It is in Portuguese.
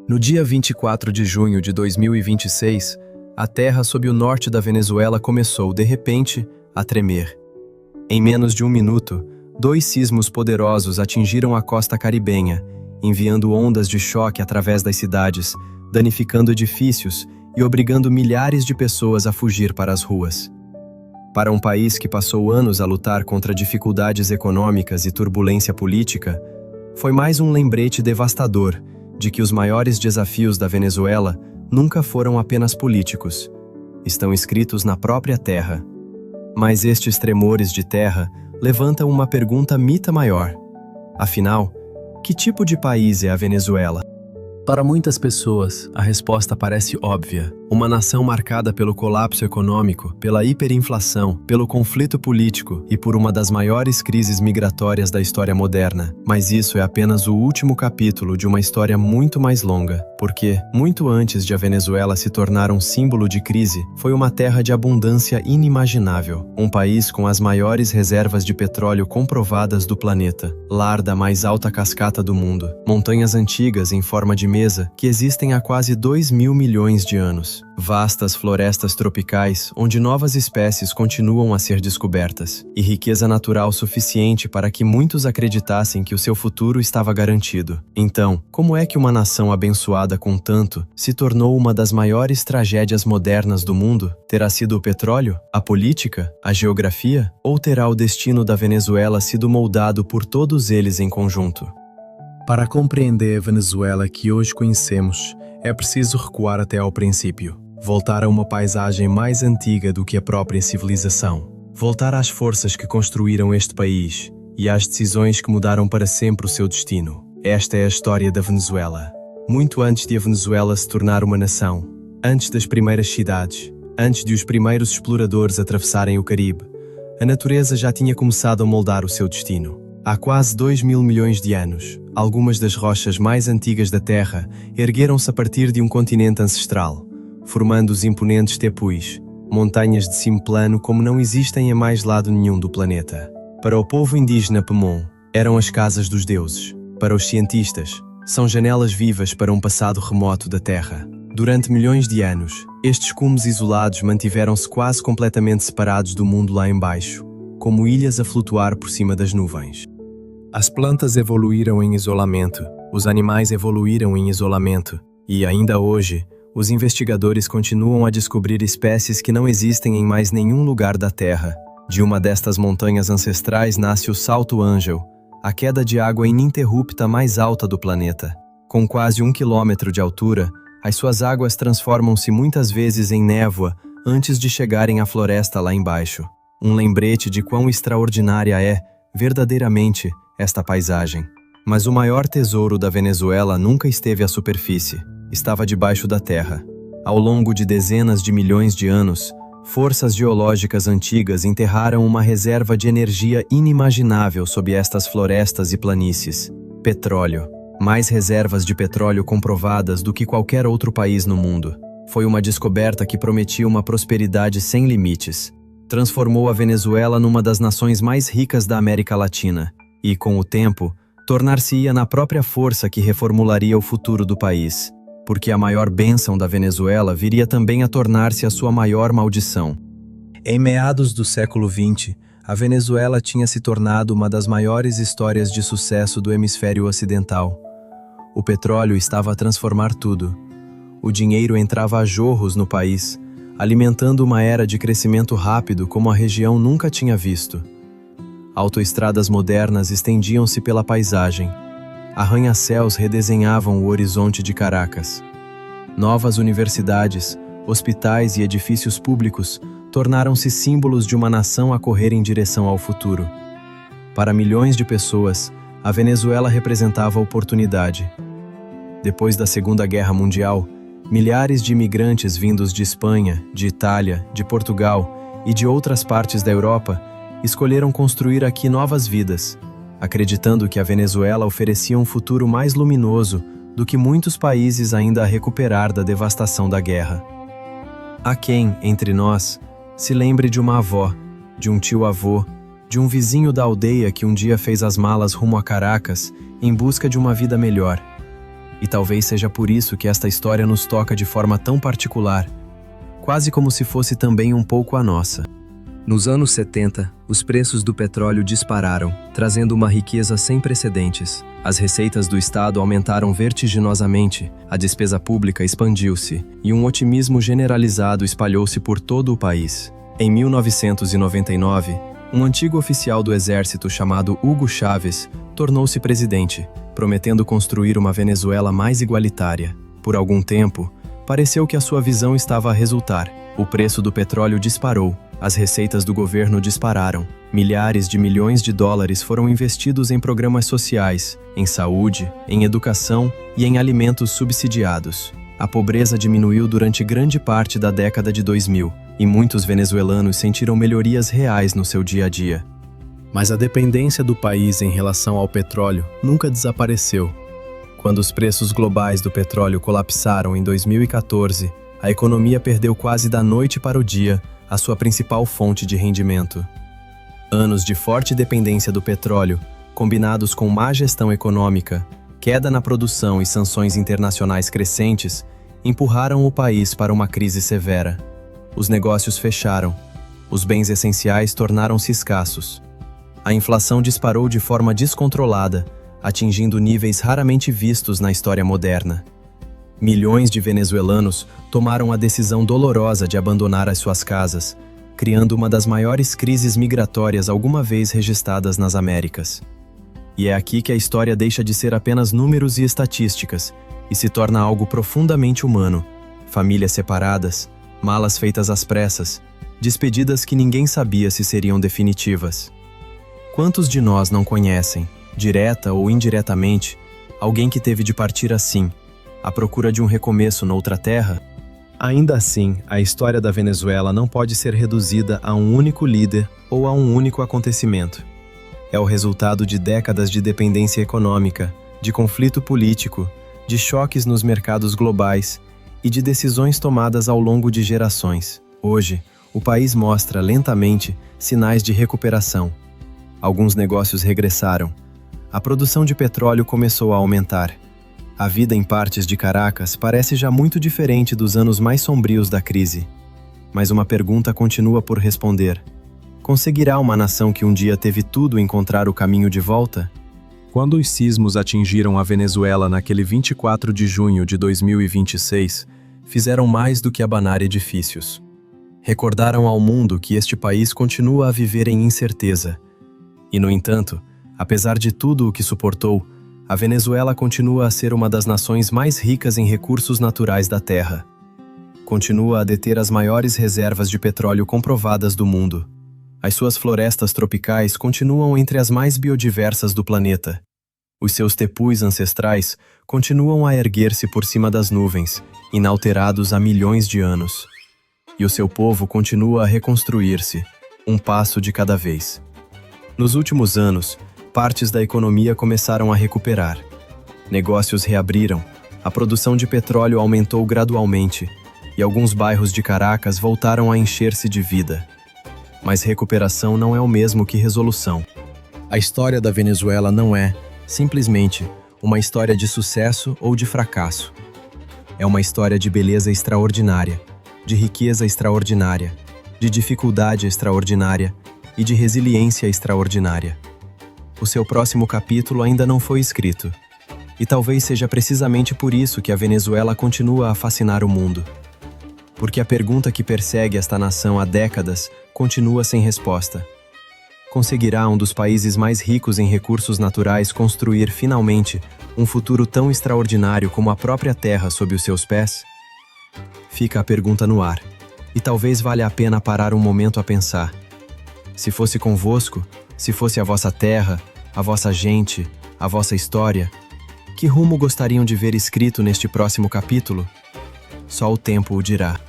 No dia 24 de junho de 2026, a terra sob o norte da Venezuela começou, de repente, a tremer. Em menos de um minuto, 2 sismos poderosos atingiram a costa caribenha, enviando ondas de choque através das cidades, danificando edifícios e obrigando milhares de pessoas a fugir para as ruas. Para um país que passou anos a lutar contra dificuldades econômicas e turbulência política, foi mais um lembrete devastador de que os maiores desafios da Venezuela nunca foram apenas políticos. Estão escritos na própria terra. Mas estes tremores de terra levantam uma pergunta mita maior. Afinal, que tipo de país é a Venezuela? Para muitas pessoas, a resposta parece óbvia. Uma nação marcada pelo colapso econômico, pela hiperinflação, pelo conflito político e por uma das maiores crises migratórias da história moderna. Mas isso é apenas o último capítulo de uma história muito mais longa, porque, muito antes de a Venezuela se tornar um símbolo de crise, foi uma terra de abundância inimaginável. Um país com as maiores reservas de petróleo comprovadas do planeta, lar da mais alta cascata do mundo, montanhas antigas em forma de mesa que existem há quase 2.000 milhões de anos. Vastas florestas tropicais onde novas espécies continuam a ser descobertas, e riqueza natural suficiente para que muitos acreditassem que o seu futuro estava garantido. Então, como é que uma nação abençoada com tanto se tornou uma das maiores tragédias modernas do mundo? Terá sido o petróleo? A política? A geografia? Ou terá o destino da Venezuela sido moldado por todos eles em conjunto? Para compreender a Venezuela que hoje conhecemos, é preciso recuar até ao princípio. Voltar a uma paisagem mais antiga do que a própria civilização. Voltar às forças que construíram este país e às decisões que mudaram para sempre o seu destino. Esta é a história da Venezuela. Muito antes de a Venezuela se tornar uma nação, antes das primeiras cidades, antes de os primeiros exploradores atravessarem o Caribe, a natureza já tinha começado a moldar o seu destino. Há quase 2.000 milhões de anos, algumas das rochas mais antigas da Terra ergueram-se a partir de um continente ancestral, formando os imponentes tepuis, montanhas de cimo plano como não existem em mais lado nenhum do planeta. Para o povo indígena Pemon, eram as casas dos deuses. Para os cientistas, são janelas vivas para um passado remoto da Terra. Durante milhões de anos, estes cumes isolados mantiveram-se quase completamente separados do mundo lá embaixo, como ilhas a flutuar por cima das nuvens. As plantas evoluíram em isolamento, os animais evoluíram em isolamento, e ainda hoje, os investigadores continuam a descobrir espécies que não existem em mais nenhum lugar da Terra. De uma destas montanhas ancestrais nasce o Salto Ángel, a queda de água ininterrupta mais alta do planeta. Com quase 1 quilômetro de altura, as suas águas transformam-se muitas vezes em névoa antes de chegarem à floresta lá embaixo. Um lembrete de quão extraordinária é, verdadeiramente, esta paisagem. Mas o maior tesouro da Venezuela nunca esteve à superfície, estava debaixo da terra. Ao longo de dezenas de milhões de anos, forças geológicas antigas enterraram uma reserva de energia inimaginável sob estas florestas e planícies. Petróleo. Mais reservas de petróleo comprovadas do que qualquer outro país no mundo. Foi uma descoberta que prometia uma prosperidade sem limites. Transformou a Venezuela numa das nações mais ricas da América Latina. E, com o tempo, tornar-se-ia na própria força que reformularia o futuro do país, porque a maior bênção da Venezuela viria também a tornar-se a sua maior maldição. Em meados do século XX, a Venezuela tinha se tornado uma das maiores histórias de sucesso do hemisfério ocidental. O petróleo estava a transformar tudo. O dinheiro entrava a jorros no país, alimentando uma era de crescimento rápido como a região nunca tinha visto. Autoestradas modernas estendiam-se pela paisagem. Arranha-céus redesenhavam o horizonte de Caracas. Novas universidades, hospitais e edifícios públicos tornaram-se símbolos de uma nação a correr em direção ao futuro. Para milhões de pessoas, a Venezuela representava oportunidade. Depois da Segunda Guerra Mundial, milhares de imigrantes vindos de Espanha, de Itália, de Portugal e de outras partes da Europa escolheram construir aqui novas vidas, acreditando que a Venezuela oferecia um futuro mais luminoso do que muitos países ainda a recuperar da devastação da guerra. Há quem, entre nós, se lembre de uma avó, de um tio-avô, de um vizinho da aldeia que um dia fez as malas rumo a Caracas em busca de uma vida melhor. E talvez seja por isso que esta história nos toca de forma tão particular, quase como se fosse também um pouco a nossa. Nos anos 70, os preços do petróleo dispararam, trazendo uma riqueza sem precedentes. As receitas do Estado aumentaram vertiginosamente, a despesa pública expandiu-se e um otimismo generalizado espalhou-se por todo o país. Em 1999, um antigo oficial do exército chamado Hugo Chávez tornou-se presidente, prometendo construir uma Venezuela mais igualitária. Por algum tempo, pareceu que a sua visão estava a resultar. O preço do petróleo disparou, as receitas do governo dispararam. Milhares de milhões de dólares foram investidos em programas sociais, em saúde, em educação e em alimentos subsidiados. A pobreza diminuiu durante grande parte da década de 2000, e muitos venezuelanos sentiram melhorias reais no seu dia a dia. Mas a dependência do país em relação ao petróleo nunca desapareceu. Quando os preços globais do petróleo colapsaram em 2014, a economia perdeu quase da noite para o dia a sua principal fonte de rendimento. Anos de forte dependência do petróleo, combinados com má gestão econômica, queda na produção e sanções internacionais crescentes, empurraram o país para uma crise severa. Os negócios fecharam, os bens essenciais tornaram-se escassos. A inflação disparou de forma descontrolada, atingindo níveis raramente vistos na história moderna. Milhões de venezuelanos tomaram a decisão dolorosa de abandonar as suas casas, criando uma das maiores crises migratórias alguma vez registradas nas Américas. E é aqui que a história deixa de ser apenas números e estatísticas e se torna algo profundamente humano. Famílias separadas, malas feitas às pressas, despedidas que ninguém sabia se seriam definitivas. Quantos de nós não conhecem, direta ou indiretamente, alguém que teve de partir assim, à procura de um recomeço noutra terra? Ainda assim, a história da Venezuela não pode ser reduzida a um único líder ou a um único acontecimento. É o resultado de décadas de dependência econômica, de conflito político, de choques nos mercados globais e de decisões tomadas ao longo de gerações. Hoje, o país mostra lentamente sinais de recuperação. Alguns negócios regressaram. A produção de petróleo começou a aumentar. A vida em partes de Caracas parece já muito diferente dos anos mais sombrios da crise. Mas uma pergunta continua por responder. Conseguirá uma nação que um dia teve tudo encontrar o caminho de volta? Quando os sismos atingiram a Venezuela naquele 24 de junho de 2026, fizeram mais do que abanar edifícios. Recordaram ao mundo que este país continua a viver em incerteza. E, no entanto, apesar de tudo o que suportou, a Venezuela continua a ser uma das nações mais ricas em recursos naturais da Terra. Continua a deter as maiores reservas de petróleo comprovadas do mundo. As suas florestas tropicais continuam entre as mais biodiversas do planeta. Os seus tepus ancestrais continuam a erguer-se por cima das nuvens, inalterados há milhões de anos. E o seu povo continua a reconstruir-se, um passo de cada vez. Nos últimos anos, partes da economia começaram a recuperar. Negócios reabriram, a produção de petróleo aumentou gradualmente e alguns bairros de Caracas voltaram a encher-se de vida. Mas recuperação não é o mesmo que resolução. A história da Venezuela não é, simplesmente, uma história de sucesso ou de fracasso. É uma história de beleza extraordinária, de riqueza extraordinária, de dificuldade extraordinária e de resiliência extraordinária. O seu próximo capítulo ainda não foi escrito. E talvez seja precisamente por isso que a Venezuela continua a fascinar o mundo. Porque a pergunta que persegue esta nação há décadas continua sem resposta. Conseguirá um dos países mais ricos em recursos naturais construir, finalmente, um futuro tão extraordinário como a própria terra sob os seus pés? Fica a pergunta no ar. E talvez valha a pena parar um momento a pensar. Se fosse convosco, se fosse a vossa terra, a vossa gente, a vossa história, que rumo gostariam de ver escrito neste próximo capítulo? Só o tempo o dirá.